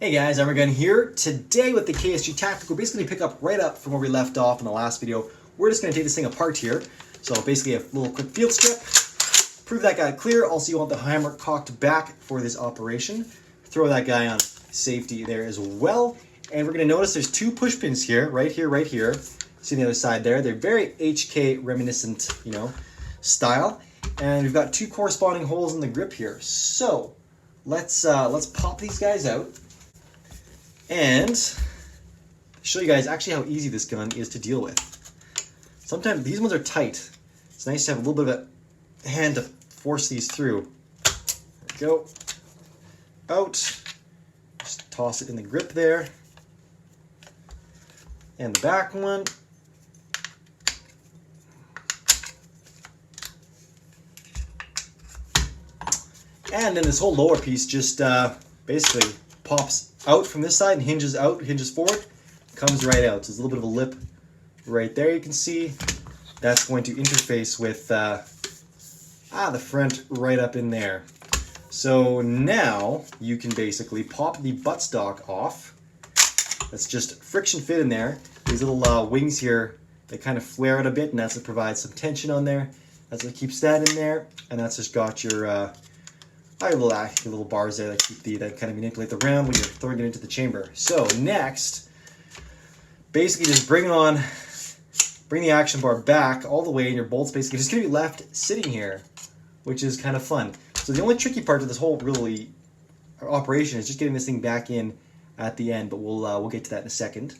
Hey guys, Arm&Gun here. Today with the KSG Tactical, basically pick up right up from where we left off in the last video. We're just going to take this thing apart here. So basically a little quick field strip. Prove that guy clear. Also, you want the hammer cocked back for this operation. Throw that guy on safety there as well. And we're going to notice there's two push pins here, right here. See the other side there. They're very HK reminiscent, style. And we've got two corresponding holes in the grip here. So let's pop these guys out and show you guys actually how easy this gun is to deal with. Sometimes these ones are tight. It's nice to have a little bit of a hand to force these through. There we go. Out. Just toss it in the grip there. And the back one. And then this whole lower piece just basically pops out from this side and hinges out, hinges forward, comes right out. So there's a little bit of a lip right there you can see. That's going to interface with the front right up in there. So now you can basically pop the buttstock off. That's just friction fit in there. These little wings here, they kind of flare out a bit, and that's what provides some tension on there. That's what keeps that in there, and that's just got your little bars there that that kind of manipulate the round when you're throwing it into the chamber. So next, basically just bring the action bar back all the way, and your bolts basically just gonna be left sitting here, which is kind of fun. So the only tricky part of this whole really operation is just getting this thing back in at the end, but we'll get to that in a second.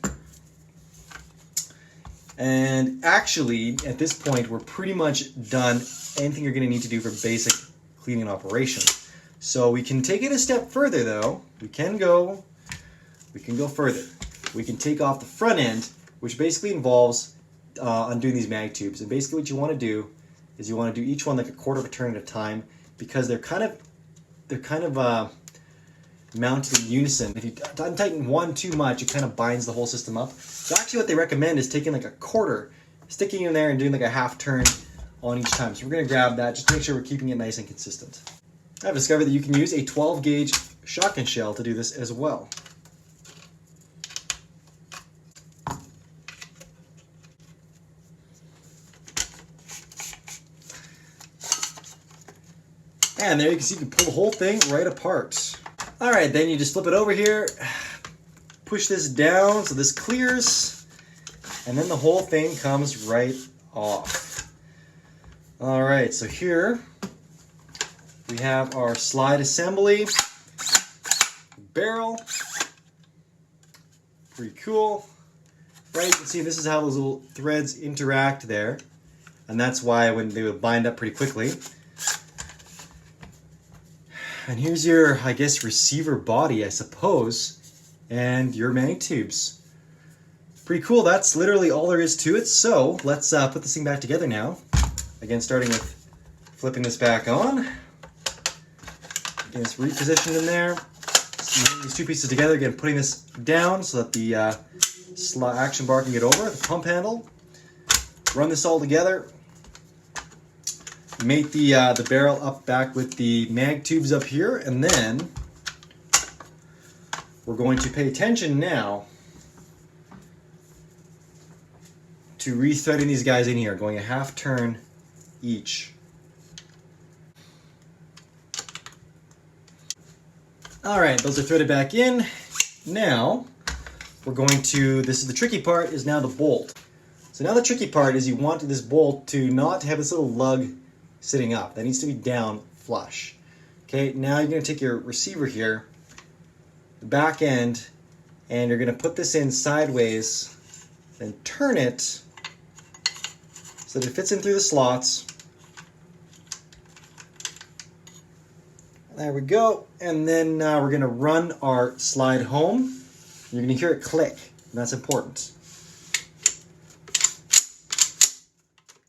And actually, at this point, we're pretty much done anything you're gonna need to do for basic cleaning operation. So we can take it a step further though. We can go further. We can take off the front end, which basically involves undoing these mag tubes. And basically what you want to do is you want to do each one like a quarter of a turn at a time, because they're kind of mounted in unison. If you untighten one too much, it kind of binds the whole system up. So actually what they recommend is taking like a quarter, sticking in there and doing like a half turn on each time. So we're going to grab that just to make sure we're keeping it nice and consistent. I've discovered that you can use a 12 gauge shotgun shell to do this as well. And there you can see you can pull the whole thing right apart. All right, then you just flip it over here, push this down so this clears, and then the whole thing comes right off. All right, so here we have our slide assembly barrel. Pretty cool. Right, you can see this is how those little threads interact there. And that's why when they would bind up pretty quickly. And here's your, I guess, receiver body, I suppose. And your mag tubes. Pretty cool. That's literally all there is to it. So let's put this thing back together now. Again, starting with flipping this back on. Again, it's repositioned in there. So these two pieces together, again, putting this down so that the action bar can get over, the pump handle. Run this all together. Mate the barrel up back with the mag tubes up here, and then we're going to pay attention now to rethreading these guys in here, going a half turn each. All right, those are threaded back in. Now, we're going to, this is the tricky part, is now the bolt. So now the tricky part is you want this bolt to not have this little lug sitting up. That needs to be down flush. Okay, now you're gonna take your receiver here, the back end, and you're gonna put this in sideways, then turn it so that it fits in through the slots. There we go, and then we're going to run our slide home. You're going to hear it click, and that's important.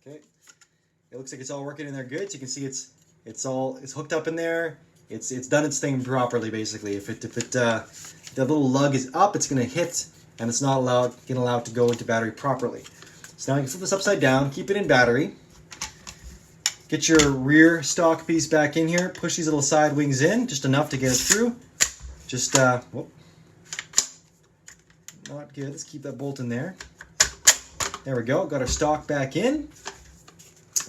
Okay, it looks like it's all working in there good. So you can see it's hooked up in there. It's done its thing properly, basically. If the little lug is up, it's going to hit, and it's not allowed to go into battery properly. So now you can flip this upside down, keep it in battery. Get your rear stock piece back in here. Push these little side wings in, just enough to get it through. Just, Not good. Let's keep that bolt in there. There we go. Got our stock back in.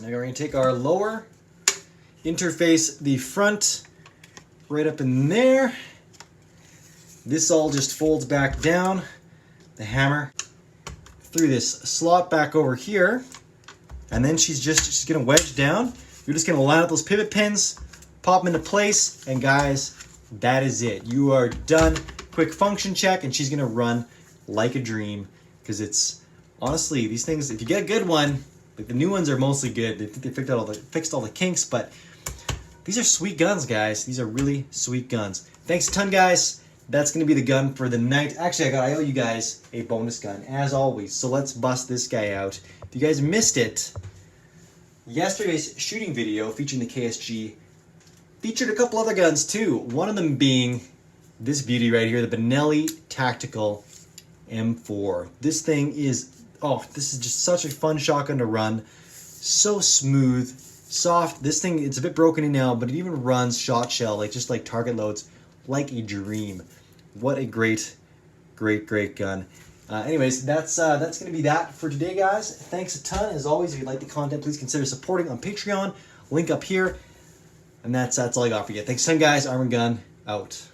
Now we're going to take our lower, interface the front right up in there. This all just folds back down. The hammer through this slot back over here. And then she's going to wedge down. You're just going to line up those pivot pins, pop them into place, and guys, that is it. You are done. Quick function check, and she's going to run like a dream, because it's, honestly, these things, if you get a good one, like the new ones are mostly good. They think they fixed all the kinks, but these are sweet guns, guys. These are really sweet guns. Thanks a ton, guys. That's going to be the gun for the night. Actually, I owe you guys a bonus gun, as always. So let's bust this guy out. If you guys missed it, yesterday's shooting video featuring the KSG featured a couple other guns too. One of them being this beauty right here, the Benelli Tactical M4. This thing is, oh, this is just such a fun shotgun to run. So smooth, soft. This thing, it's a bit broken in now, but it even runs shot shell, like just like target loads, like a dream. What a great, great, great gun. Anyways, that's going to be that for today, guys. Thanks a ton. As always, if you like the content, please consider supporting on Patreon. Link up here. And that's all I got for you. Thanks a ton, guys. Arm&Gun out.